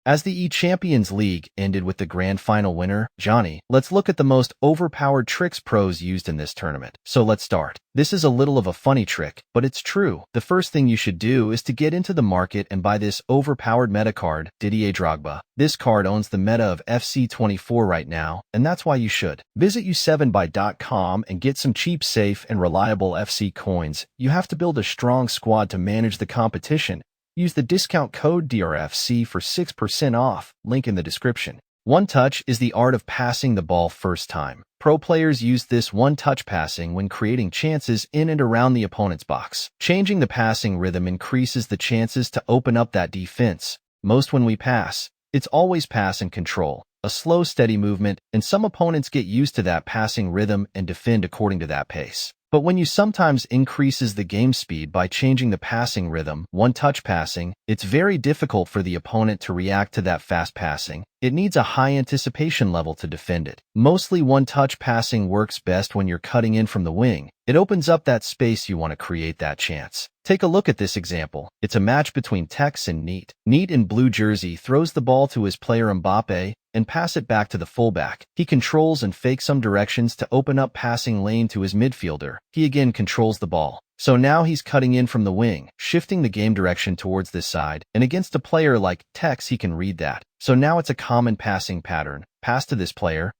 As the E-Champions League ended with the grand final winner, Johnny, let's look at the most overpowered tricks pros used in this tournament. So let's start. This is a little of a funny trick, but it's true. The first thing you should do is to get into the market and buy this overpowered meta card, Didier Drogba. This card owns the meta of FC24 right now, and that's why you should. Visit u7buy.com and get some cheap, safe, and reliable FC coins. You have to build a strong squad to manage the competition. Use the discount code DRFC for 6% off, link in the description. One touch is the art of passing the ball first time. Pro players use this one-touch passing when creating chances in and around the opponent's box. Changing the passing rhythm increases the chances to open up that defense. Most when we pass, it's always pass and control, a slow, steady movement, and some opponents get used to that passing rhythm and defend according to that pace. But when you sometimes increases the game speed by changing the passing rhythm, one-touch passing, it's very difficult for the opponent to react to that fast passing. It needs a high anticipation level to defend it. Mostly one-touch passing works best when you're cutting in from the wing. It opens up that space you want to create that chance. Take a look at this example. It's a match between Tex and Neat. Neat in blue jersey throws the ball to his player Mbappe and pass it back to the fullback. He controls and fakes some directions to open up passing lane to his midfielder. He again controls the ball. So now he's cutting in from the wing, shifting the game direction towards this side, and against a player like Tex he can read that. So now it's a common passing pattern. Pass to this player,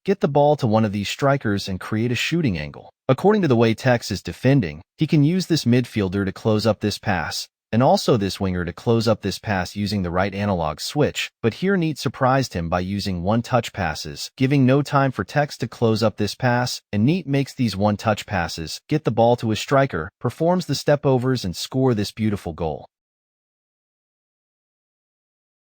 get the ball to one of these strikers and create a shooting angle. According to the way Tex is defending, he can use this midfielder to close up this pass, and also this winger to close up this pass using the right analog switch, but here Neat surprised him by using one-touch passes, giving no time for Tex to close up this pass, and Neat makes these one-touch passes, get the ball to his striker, performs the step-overs and score this beautiful goal.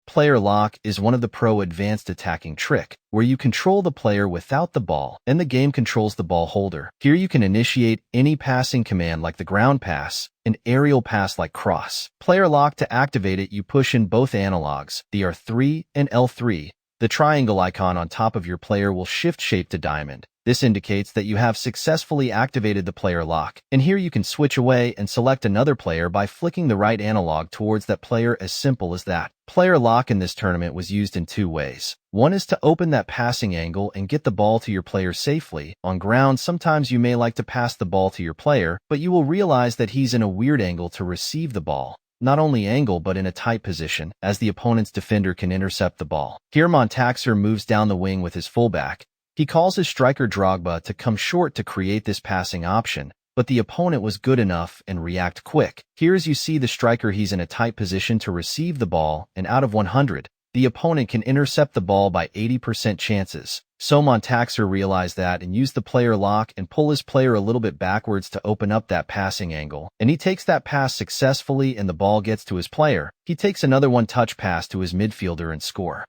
Player lock is one of the pro advanced attacking trick, where you control the player without the ball, and the game controls the ball holder. Here you can initiate any passing command like the ground pass, an aerial pass like cross. Player lock, to activate it, you push in both analogs, the R3 and L3. The triangle icon on top of your player will shift shape to diamond. This indicates that you have successfully activated the player lock. And here you can switch away and select another player by flicking the right analog towards that player, as simple as that. Player lock in this tournament was used in two ways. One is to open that passing angle and get the ball to your player safely. On ground, sometimes you may like to pass the ball to your player, but you will realize that he's in a weird angle to receive the ball. Not only angle but in a tight position, as the opponent's defender can intercept the ball. Here Montaxer moves down the wing with his fullback. He calls his striker Drogba to come short to create this passing option, but the opponent was good enough and react quick. Here as you see the striker, he's in a tight position to receive the ball, and out of 100, the opponent can intercept the ball by 80% chances. So Montaxer realized that and used the player lock and pull his player a little bit backwards to open up that passing angle. And he takes that pass successfully and the ball gets to his player. He takes another one-touch pass to his midfielder and score.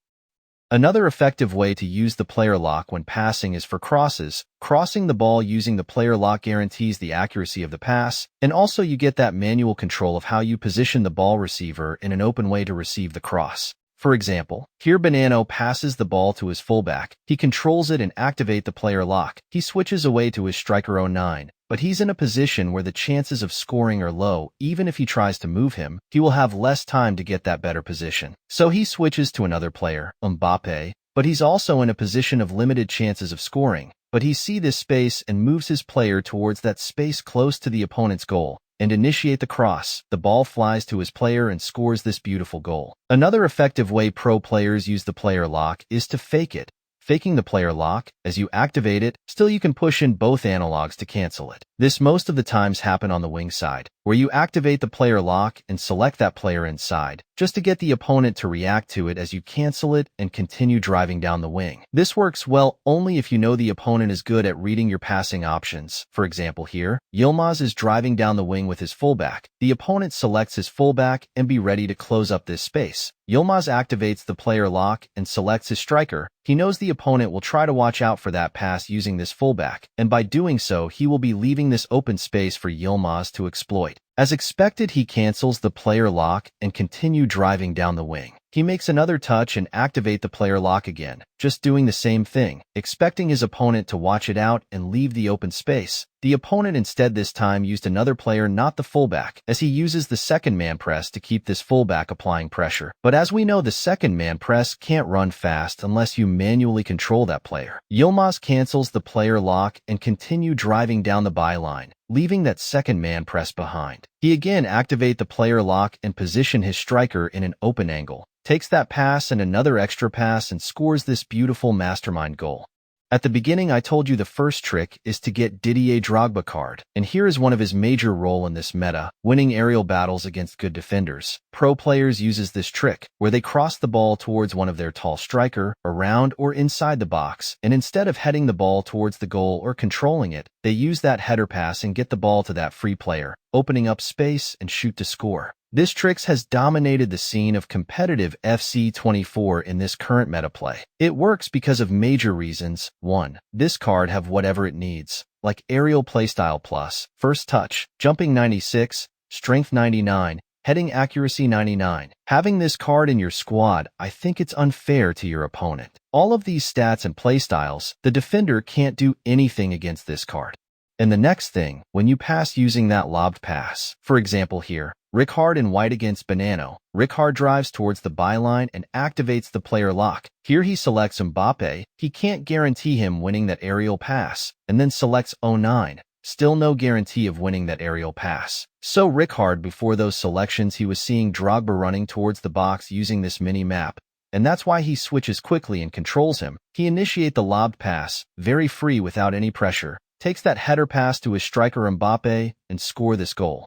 Another effective way to use the player lock when passing is for crosses. Crossing the ball using the player lock guarantees the accuracy of the pass, and also you get that manual control of how you position the ball receiver in an open way to receive the cross. For example, here Bonanno passes the ball to his fullback. He controls it and activate the player lock. He switches away to his striker 09, but he's in a position where the chances of scoring are low. Even if he tries to move him, he will have less time to get that better position. So he switches to another player, Mbappe, but he's also in a position of limited chances of scoring. But he sees this space and moves his player towards that space close to the opponent's goal, and initiate the cross. The ball flies to his player and scores this beautiful goal. Another effective way pro players use the player lock is to fake it. Faking the player lock, as you activate it, still you can push in both analogs to cancel it. This most of the times happen on the wing side, where you activate the player lock and select that player inside, just to get the opponent to react to it as you cancel it and continue driving down the wing. This works well only if you know the opponent is good at reading your passing options. For example here, Yilmaz is driving down the wing with his fullback. The opponent selects his fullback and be ready to close up this space. Yilmaz activates the player lock and selects his striker. He knows the opponent will try to watch out for that pass using this fullback, and by doing so he will be leaving this open space for Yilmaz to exploit. As expected, he cancels the player lock and continue driving down the wing. He makes another touch and activate the player lock again, just doing the same thing, expecting his opponent to watch it out and leave the open space. The opponent instead this time used another player, not the fullback, as he uses the second man press to keep this fullback applying pressure. But as we know, the second man press can't run fast unless you manually control that player. Yilmaz cancels the player lock and continue driving down the byline, leaving that second man press behind. He again activate the player lock and position his striker in an open angle, takes that pass and another extra pass and scores this beautiful mastermind goal. At the beginning, I told you the first trick is to get Didier Drogba card, and here is one of his major role in this meta, winning aerial battles against good defenders. Pro players uses this trick, where they cross the ball towards one of their tall striker, around or inside the box, and instead of heading the ball towards the goal or controlling it, they use that header pass and get the ball to that free player, opening up space and shoot to score. This trick has dominated the scene of competitive FC24 in this current meta play. It works because of major reasons. 1. This card have whatever it needs, like aerial playstyle plus, first touch, jumping 96, strength 99, heading accuracy 99. Having this card in your squad, I think it's unfair to your opponent. All of these stats and playstyles, the defender can't do anything against this card. And the next thing, when you pass using that lobbed pass, for example here, Rijkaard in white against Bonanno. Rijkaard drives towards the byline and activates the player lock. Here he selects Mbappe. He can't guarantee him winning that aerial pass, and then selects 09. Still no guarantee of winning that aerial pass. So Rijkaard, before those selections, he was seeing Drogba running towards the box using this mini-map, and that's why he switches quickly and controls him. He initiate the lobbed pass, very free without any pressure, takes that header pass to his striker Mbappe, and score this goal.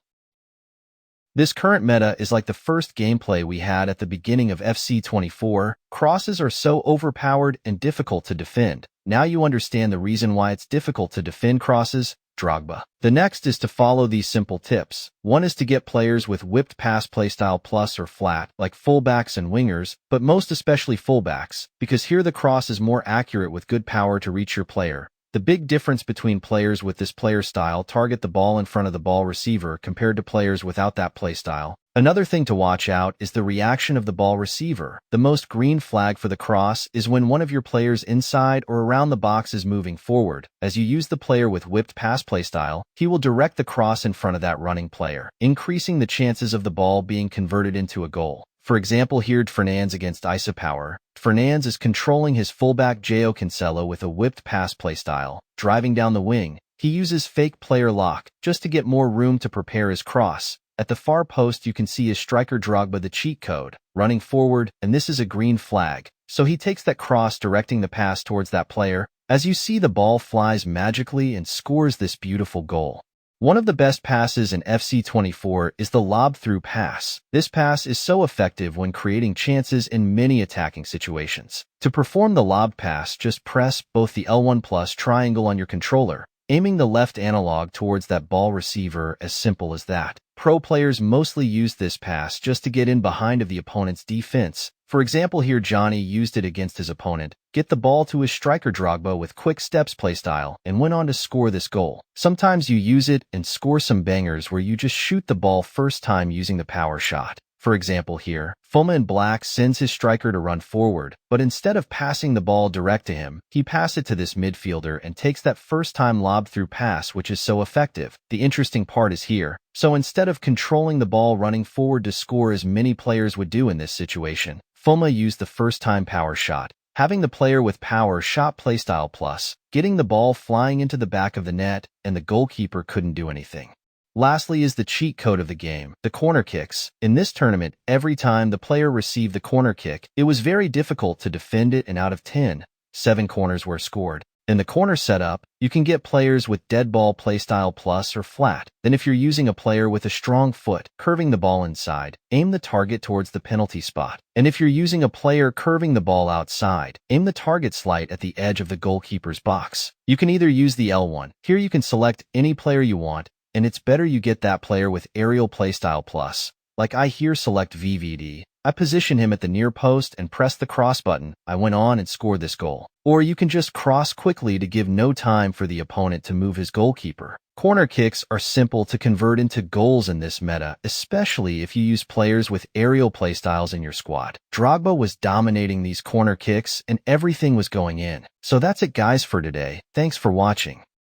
This current meta is like the first gameplay we had at the beginning of FC24. Crosses are so overpowered and difficult to defend. Now you understand the reason why it's difficult to defend crosses. Drogba. The next is to follow these simple tips. One is to get players with whipped pass playstyle plus or flat, like fullbacks and wingers, but most especially fullbacks, because here the cross is more accurate with good power to reach your player. The big difference between players with this player style target the ball in front of the ball receiver compared to players without that play style. Another thing to watch out is the reaction of the ball receiver. The most green flag for the cross is when one of your players inside or around the box is moving forward. As you use the player with whipped pass playstyle, he will direct the cross in front of that running player, increasing the chances of the ball being converted into a goal. For example, here Fernandes against Isopower. Fernandes is controlling his fullback João Cancelo with a whipped pass playstyle, driving down the wing. He uses fake player lock just to get more room to prepare his cross. At the far post you can see his striker Drogba, the cheat code, running forward, and this is a green flag. So he takes that cross, directing the pass towards that player. As you see, the ball flies magically and scores this beautiful goal. One of the best passes in FC24 is the lob-through pass. This pass is so effective when creating chances in many attacking situations. To perform the lob pass, just press both the L1 plus triangle on your controller, aiming the left analog towards that ball receiver, as simple as that. Pro players mostly use this pass just to get in behind of the opponent's defense. For example, here Johnny used it against his opponent, get the ball to his striker Drogba with quick steps playstyle, and went on to score this goal. Sometimes you use it and score some bangers where you just shoot the ball first time using the power shot. For example here, Foma in black sends his striker to run forward, but instead of passing the ball direct to him, he passes it to this midfielder and takes that first time lob through pass, which is so effective. The interesting part is here. So instead of controlling the ball running forward to score as many players would do in this situation, Foma used the first time power shot, having the player with power shot playstyle plus, getting the ball flying into the back of the net, and the goalkeeper couldn't do anything. Lastly is the cheat code of the game, the corner kicks. In this tournament, every time the player received the corner kick, it was very difficult to defend it, and out of 10, 7 corners were scored. In the corner setup, you can get players with dead ball playstyle plus or flat. Then if you're using a player with a strong foot, curving the ball inside, aim the target towards the penalty spot. And if you're using a player curving the ball outside, aim the target slight at the edge of the goalkeeper's box. You can either use the L1. Here you can select any player you want, and it's better you get that player with aerial playstyle plus. Like I here select VVD. I position him at the near post and press the cross button. I went on and scored this goal. Or you can just cross quickly to give no time for the opponent to move his goalkeeper. Corner kicks are simple to convert into goals in this meta, especially if you use players with aerial playstyles in your squad. Drogba was dominating these corner kicks and everything was going in. So that's it guys for today. Thanks for watching.